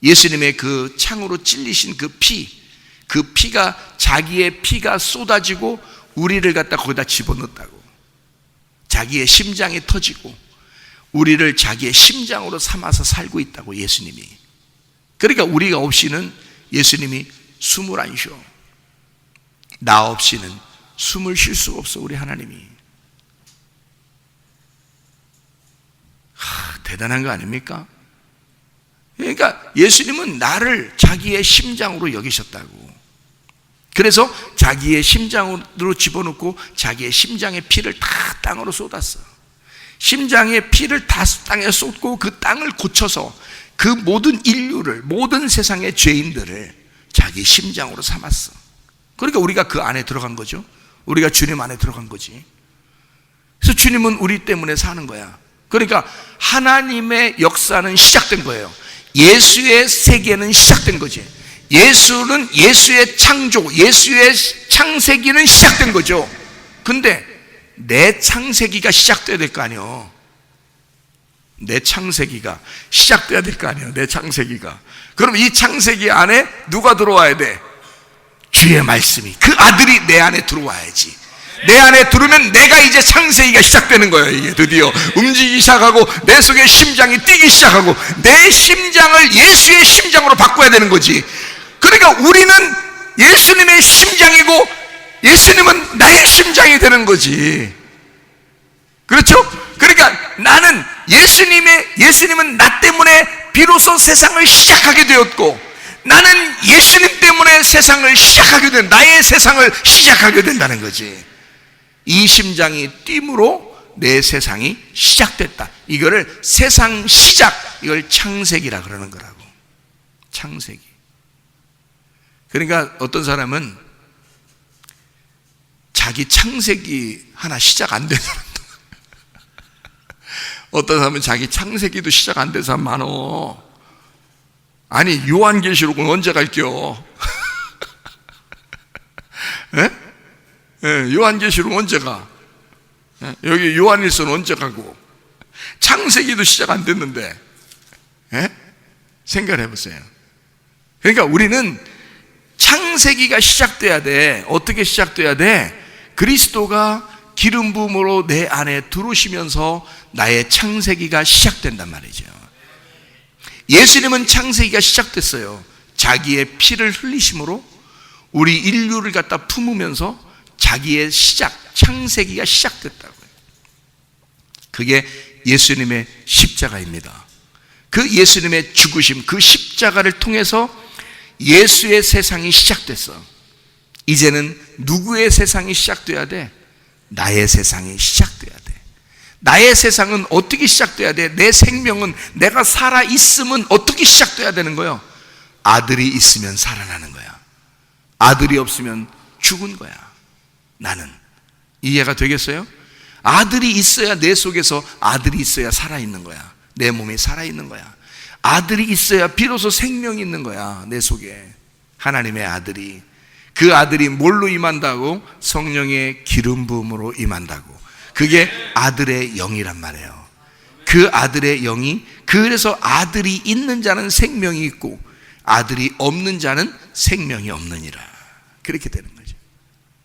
예수님의 그 창으로 찔리신 그 피가 자기의 피가 쏟아지고 우리를 갖다 거기다 집어넣었다고. 자기의 심장이 터지고 우리를 자기의 심장으로 삼아서 살고 있다고, 예수님이. 그러니까 우리가 없이는 예수님이 숨을 안 쉬어. 나 없이는 숨을 쉴 수가 없어, 우리 하나님이. 대단한 거 아닙니까? 그러니까 예수님은 나를 자기의 심장으로 여기셨다고. 그래서 자기의 심장으로 집어넣고 자기의 심장의 피를 다 땅으로 쏟았어. 심장의 피를 다 땅에 쏟고 그 땅을 고쳐서 그 모든 인류를, 모든 세상의 죄인들을 자기 심장으로 삼았어. 그러니까 우리가 그 안에 들어간 거죠. 우리가 주님 안에 들어간 거지. 그래서 주님은 우리 때문에 사는 거야. 그러니까 하나님의 역사는 시작된 거예요. 예수의 세계는 시작된 거지. 예수는, 예수의 창조, 예수의 창세기는 시작된 거죠. 근데 내 창세기가 시작돼야 될 거 아니에요. 내 창세기가 시작돼야 될 거 아니에요. 내 창세기가. 그럼 이 창세기 안에 누가 들어와야 돼? 주의 말씀이, 그 아들이 내 안에 들어와야지. 내 안에 들으면 내가 이제 창세기가 시작되는 거예요. 이게 드디어 움직이기 시작하고 내 속에 심장이 뛰기 시작하고 내 심장을 예수의 심장으로 바꿔야 되는 거지. 그러니까 우리는 예수님의 심장이고 예수님은 나의 심장이 되는 거지. 그렇죠? 그러니까 나는 예수님은 나 때문에 비로소 세상을 시작하게 되었고, 나는 예수님 때문에 세상을 시작하게 된, 나의 세상을 시작하게 된다는 거지. 이 심장이 뜀으로 내 세상이 시작됐다. 이거를 세상 시작, 이걸 창세기라 그러는 거라고. 창세기. 그러니까 어떤 사람은 자기 창세기 하나 시작 안 된 사람도 어떤 사람은 자기 창세기도 시작 안 된 사람 많어. 아니, 요한계시록은 언제 갈게요? 예? 예, 요한계시록은 언제 가? 예? 여기 요한일서는 언제 가고? 창세기도 시작 안 됐는데, 예? 생각을 해보세요. 그러니까 우리는 창세기가 시작돼야 돼. 어떻게 시작돼야 돼? 그리스도가 기름 부음으로 내 안에 들어오시면서 나의 창세기가 시작된단 말이죠. 예수님은 창세기가 시작됐어요. 자기의 피를 흘리심으로 우리 인류를 갖다 품으면서 자기의 시작, 창세기가 시작됐다고요. 그게 예수님의 십자가입니다. 그 예수님의 죽으심, 그 십자가를 통해서 예수의 세상이 시작됐어. 이제는 누구의 세상이 시작돼야 돼? 나의 세상이 시작돼야 돼. 나의 세상은 어떻게 시작돼야 돼? 내 생명은, 내가 살아있음은 어떻게 시작돼야 되는 거예요? 아들이 있으면 살아나는 거야. 아들이 없으면 죽은 거야. 나는. 이해가 되겠어요? 아들이 있어야 내 속에서 아들이 있어야 살아있는 거야. 내 몸에 살아있는 거야. 아들이 있어야 비로소 생명이 있는 거야. 내 속에 하나님의 아들이. 그 아들이 뭘로 임한다고? 성령의 기름 부음으로 임한다고. 그게 아들의 영이란 말이에요. 그 아들의 영이, 그래서 아들이 있는 자는 생명이 있고 아들이 없는 자는 생명이 없느니라. 그렇게 되는 거죠.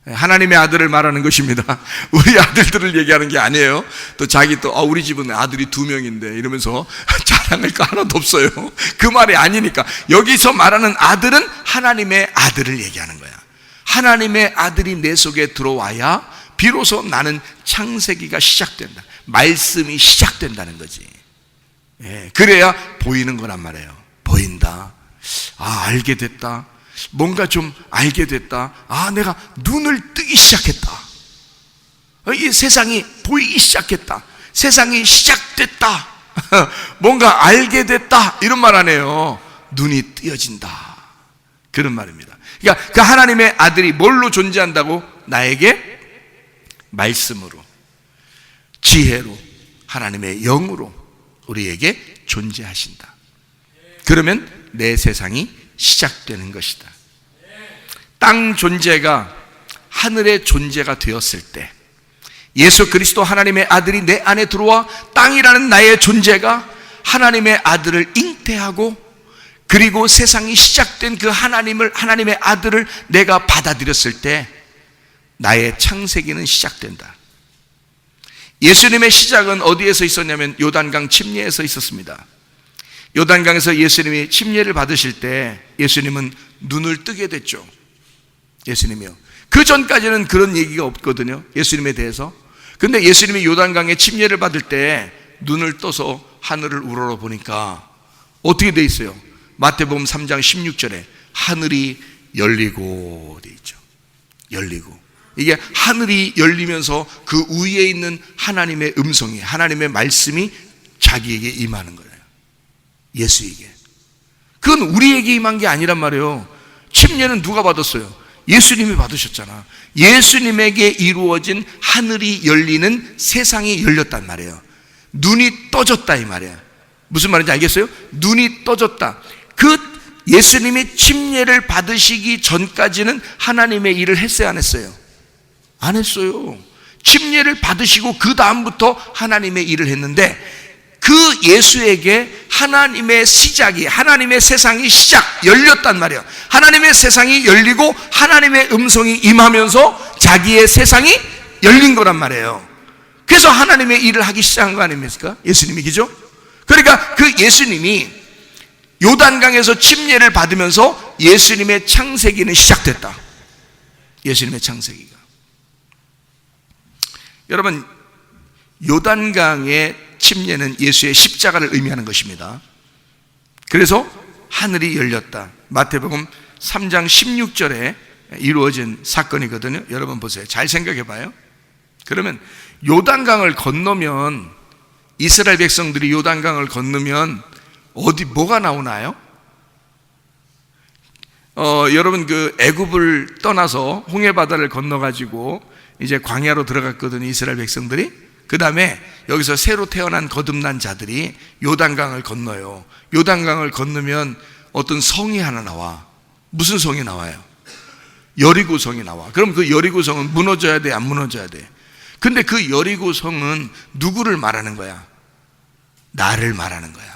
하나님의 아들을 말하는 것입니다. 우리 아들들을 얘기하는 게 아니에요. 또 자기 우리 집은 아들이 2명인데 이러면서 자랑할 거 하나도 없어요. 그 말이 아니니까. 여기서 말하는 아들은 하나님의 아들을 얘기하는 거야. 하나님의 아들이 내 속에 들어와야 비로소 나는 창세기가 시작된다. 말씀이 시작된다는 거지. 그래야 보이는 거란 말이에요. 보인다. 알게 됐다. 뭔가 좀 알게 됐다. 내가 눈을 뜨기 시작했다. 이 세상이 보이기 시작했다. 세상이 시작됐다. 뭔가 알게 됐다. 이런 말 안 해요. 눈이 뜨여진다. 그런 말입니다. 그러니까 그 하나님의 아들이 뭘로 존재한다고? 나에게 말씀으로, 지혜로, 하나님의 영으로 우리에게 존재하신다. 그러면 내 세상이 시작되는 것이다. 땅 존재가 하늘의 존재가 되었을 때, 예수 그리스도 하나님의 아들이 내 안에 들어와 땅이라는 나의 존재가 하나님의 아들을 잉태하고, 그리고 세상이 시작된 그 하나님의 아들을 내가 받아들였을 때 나의 창세기는 시작된다. 예수님의 시작은 어디에서 있었냐면 요단강 침례에서 있었습니다. 요단강에서 예수님이 침례를 받으실 때 예수님은 눈을 뜨게 됐죠. 예수님이요. 그 전까지는 그런 얘기가 없거든요, 예수님에 대해서. 근데 예수님이 요단강에 침례를 받을 때 눈을 떠서 하늘을 우러러 보니까 어떻게 돼 있어요? 마태복음 3장 16절에 하늘이 열리고 돼 있죠. 열리고. 이게 하늘이 열리면서 그 위에 있는 하나님의 음성이, 하나님의 말씀이 자기에게 임하는 거예요. 예수에게. 그건 우리에게 임한 게 아니란 말이에요. 침례는 누가 받았어요? 예수님이 받으셨잖아. 예수님에게 이루어진 하늘이 열리는 세상이 열렸단 말이에요. 눈이 떠졌다 이 말이에요. 무슨 말인지 알겠어요? 눈이 떠졌다. 그 예수님이 침례를 받으시기 전까지는 하나님의 일을 했어요, 안 했어요? 안 했어요. 침례를 받으시고 그 다음부터 하나님의 일을 했는데, 그 예수에게 하나님의 시작이, 하나님의 세상이 열렸단 말이에요. 하나님의 세상이 열리고 하나님의 음성이 임하면서 자기의 세상이 열린 거란 말이에요. 그래서 하나님의 일을 하기 시작한 거 아닙니까? 예수님이, 그죠? 그러니까 그 예수님이 요단강에서 침례를 받으면서 예수님의 창세기는 시작됐다. 예수님의 창세기가. 여러분, 요단강의 침례는 예수의 십자가를 의미하는 것입니다. 그래서 하늘이 열렸다. 마태복음 3장 16절에 이루어진 사건이거든요. 여러분 보세요. 잘 생각해 봐요. 그러면 요단강을 건너면, 이스라엘 백성들이 요단강을 건너면 뭐가 나오나요? 여러분, 그 애굽을 떠나서 홍해바다를 건너가지고 이제 광야로 들어갔거든요, 이스라엘 백성들이. 그 다음에 여기서 새로 태어난 거듭난 자들이 요단강을 건너요. 요단강을 건너면 어떤 성이 하나 나와. 무슨 성이 나와요? 여리고 성이 나와. 그럼 그 여리고 성은 무너져야 돼, 안 무너져야 돼? 근데 그 여리고 성은 누구를 말하는 거야? 나를 말하는 거야.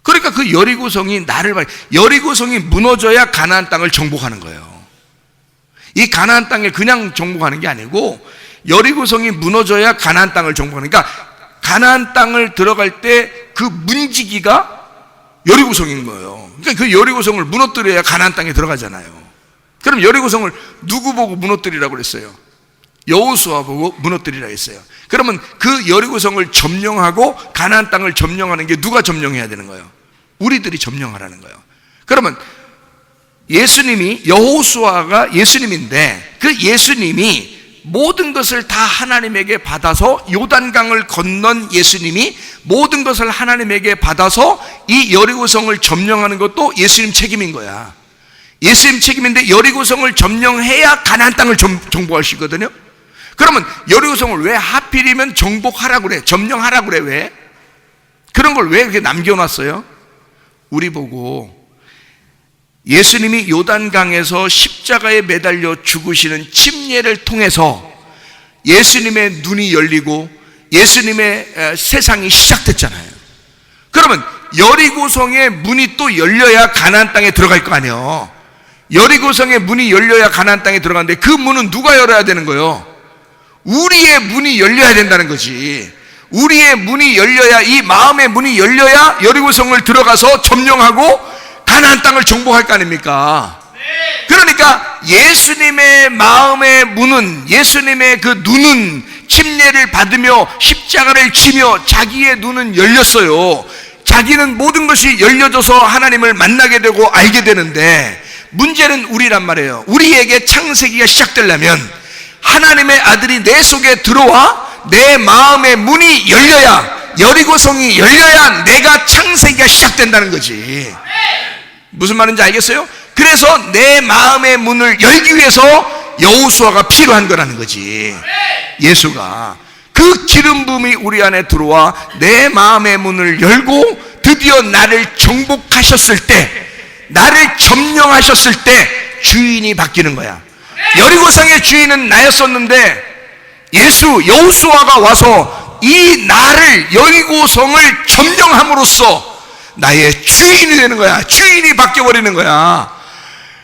그러니까 그 여리고 성이 여리고 성이 무너져야 가나안 땅을 정복하는 거예요. 이 가나안 땅을 그냥 정복하는 게 아니고 여리고 성이 무너져야 가나안 땅을 정복하는. 그러니까 가나안 땅을 들어갈 때 그 문지기가 여리고 성인 거예요. 그러니까 그 여리고 성을 무너뜨려야 가나안 땅에 들어가잖아요. 그럼 여리고 성을 누구 보고 무너뜨리라고 그랬어요? 여호수아 보고 무너뜨리라 했어요. 그러면 그 여리고 성을 점령하고 가나안 땅을 점령하는 게 누가 점령해야 되는 거예요? 우리들이 점령하라는 거예요. 그러면 예수님이, 여호수아가 예수님인데 그 예수님이 모든 것을 다 하나님에게 받아서, 요단강을 건넌 예수님이 모든 것을 하나님에게 받아서 이 여리고성을 점령하는 것도 예수님 책임인 거야. 예수님 책임인데 여리고성을 점령해야 가나안 땅을 정복할 수 있거든요. 그러면 여리고성을 왜 하필이면 정복하라고 그래? 점령하라고 그래? 왜? 그런 걸 왜 이렇게 남겨놨어요? 우리 보고 예수님이 요단강에서 십자가에 매달려 죽으시는 침례를 통해서 예수님의 눈이 열리고 예수님의 세상이 시작됐잖아요. 그러면 여리고성의 문이 또 열려야 가나안 땅에 들어갈 거 아니에요. 여리고성의 문이 열려야 가나안 땅에 들어가는데 그 문은 누가 열어야 되는 거예요? 우리의 문이 열려야 된다는 거지. 우리의 문이 열려야, 이 마음의 문이 열려야 여리고성을 들어가서 점령하고 가나안 땅을 정복할 거 아닙니까? 그러니까 예수님의 마음의 문은, 예수님의 그 눈은 침례를 받으며 십자가를 지며 자기의 눈은 열렸어요. 자기는 모든 것이 열려져서 하나님을 만나게 되고 알게 되는데, 문제는 우리란 말이에요. 우리에게 창세기가 시작되려면 하나님의 아들이 내 속에 들어와 내 마음의 문이 열려야, 여리고성이 열려야 내가 창세기가 시작된다는 거지. 무슨 말인지 알겠어요? 그래서 내 마음의 문을 열기 위해서 여호수아가 필요한 거라는 거지. 예수가 그 기름 부음이 우리 안에 들어와 내 마음의 문을 열고 드디어 나를 정복하셨을 때, 나를 점령하셨을 때 주인이 바뀌는 거야. 여리고성의 주인은 나였었는데 여호수아가 와서 이 나를, 여리고성을 점령함으로써 나의 주인이 되는 거야. 주인이 바뀌어버리는 거야.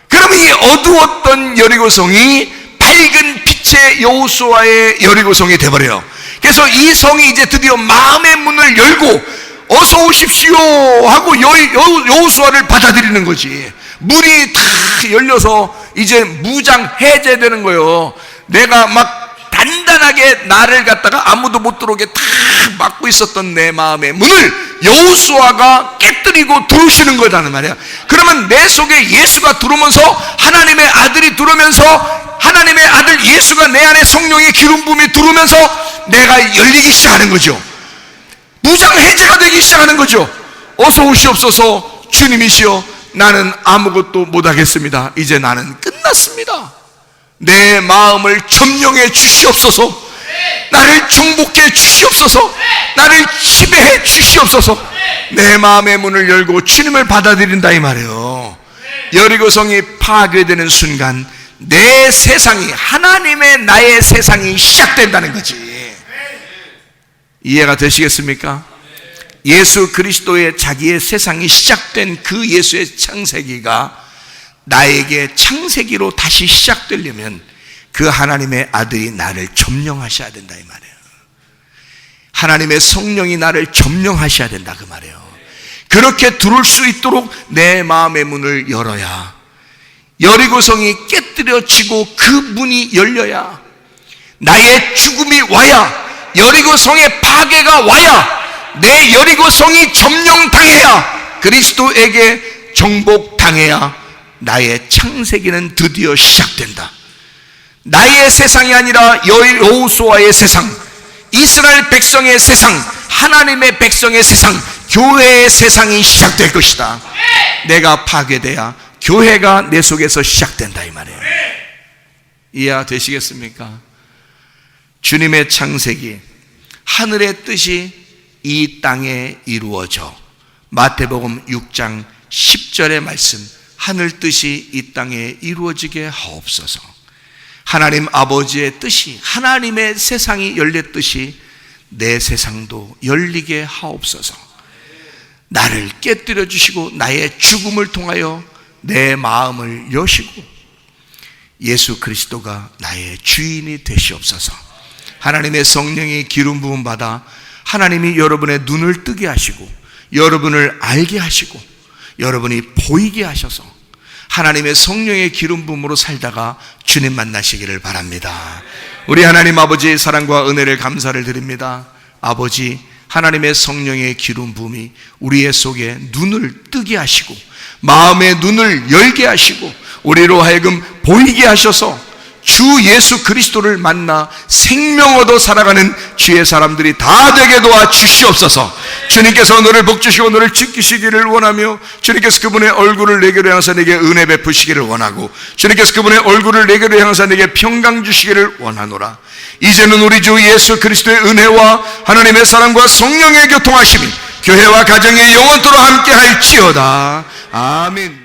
그러면 이 어두웠던 여리고성이 밝은 빛의 여호수아의 여리고성이 돼버려요. 그래서 이 성이 이제 드디어 마음의 문을 열고 어서 오십시오 하고 여호수아를 받아들이는 거지. 문이 다 열려서 이제 무장 해제되는 거예요. 내가 막 단단하게 나를 갖다가 아무도 못 들어오게 다 막고 있었던 내 마음의 문을 여호수아가 깨뜨리고 들어오시는 거라는 말이야. 그러면 내 속에 예수가 들어오면서, 하나님의 아들이 들어오면서, 하나님의 아들 예수가 내 안에 성령의 기름 부음이 들어오면서 내가 열리기 시작하는 거죠. 무장 해제가 되기 시작하는 거죠. 어서 오시옵소서. 주님이시여, 나는 아무것도 못하겠습니다. 이제 나는 끝났습니다. 내 마음을 점령해 주시옵소서. 나를 정복해 주시옵소서. 나를 지배해 주시옵소서. 내 마음의 문을 열고 주님을 받아들인다 이 말이에요. 여리고성이 파괴되는 순간 내 세상이, 하나님의 나의 세상이 시작된다는 거지. 이해가 되시겠습니까? 예수 그리스도의 자기의 세상이 시작된 그 예수의 창세기가 나에게 창세기로 다시 시작되려면 그 하나님의 아들이 나를 점령하셔야 된다 이 말이에요. 하나님의 성령이 나를 점령하셔야 된다 그 말이에요. 그렇게 들어올 수 있도록 내 마음의 문을 열어야, 여리고성이 깨뜨려지고 그 문이 열려야, 나의 죽음이 와야, 여리고성의 파괴가 와야, 내 여리고성이 점령당해야, 그리스도에게 정복당해야 나의 창세기는 드디어 시작된다. 나의 세상이 아니라 여호수아의 세상, 이스라엘 백성의 세상, 하나님의 백성의 세상, 교회의 세상이 시작될 것이다. 내가 파괴돼야 교회가 내 속에서 시작된다 이 말이에요. 이해되시겠습니까? 주님의 창세기, 하늘의 뜻이 이 땅에 이루어져. 마태복음 6장 10절의 말씀, 하늘 뜻이 이 땅에 이루어지게 하옵소서. 하나님 아버지의 뜻이, 하나님의 세상이 열렸듯이 내 세상도 열리게 하옵소서. 나를 깨뜨려 주시고 나의 죽음을 통하여 내 마음을 여시고 예수 그리스도가 나의 주인이 되시옵소서. 하나님의 성령이 기름 부음 받아 하나님이 여러분의 눈을 뜨게 하시고 여러분을 알게 하시고 여러분이 보이게 하셔서 하나님의 성령의 기름 부음으로 살다가 주님 만나시기를 바랍니다. 우리 하나님 아버지의 사랑과 은혜를 감사를 드립니다. 아버지, 하나님의 성령의 기름 부음이 우리의 속에 눈을 뜨게 하시고 마음의 눈을 열게 하시고 우리로 하여금 보이게 하셔서 주 예수 그리스도를 만나 생명 얻어 살아가는 주의 사람들이 다 되게 도와 주시옵소서. 주님께서 너를 복주시고 너를 지키시기를 원하며, 주님께서 그분의 얼굴을 내게로 향하사 내게 은혜 베푸시기를 원하고, 주님께서 그분의 얼굴을 내게로 향하사 내게 평강 주시기를 원하노라. 이제는 우리 주 예수 그리스도의 은혜와 하나님의 사랑과 성령의 교통하심이 교회와 가정에 영원토록 함께 할지어다. 아멘.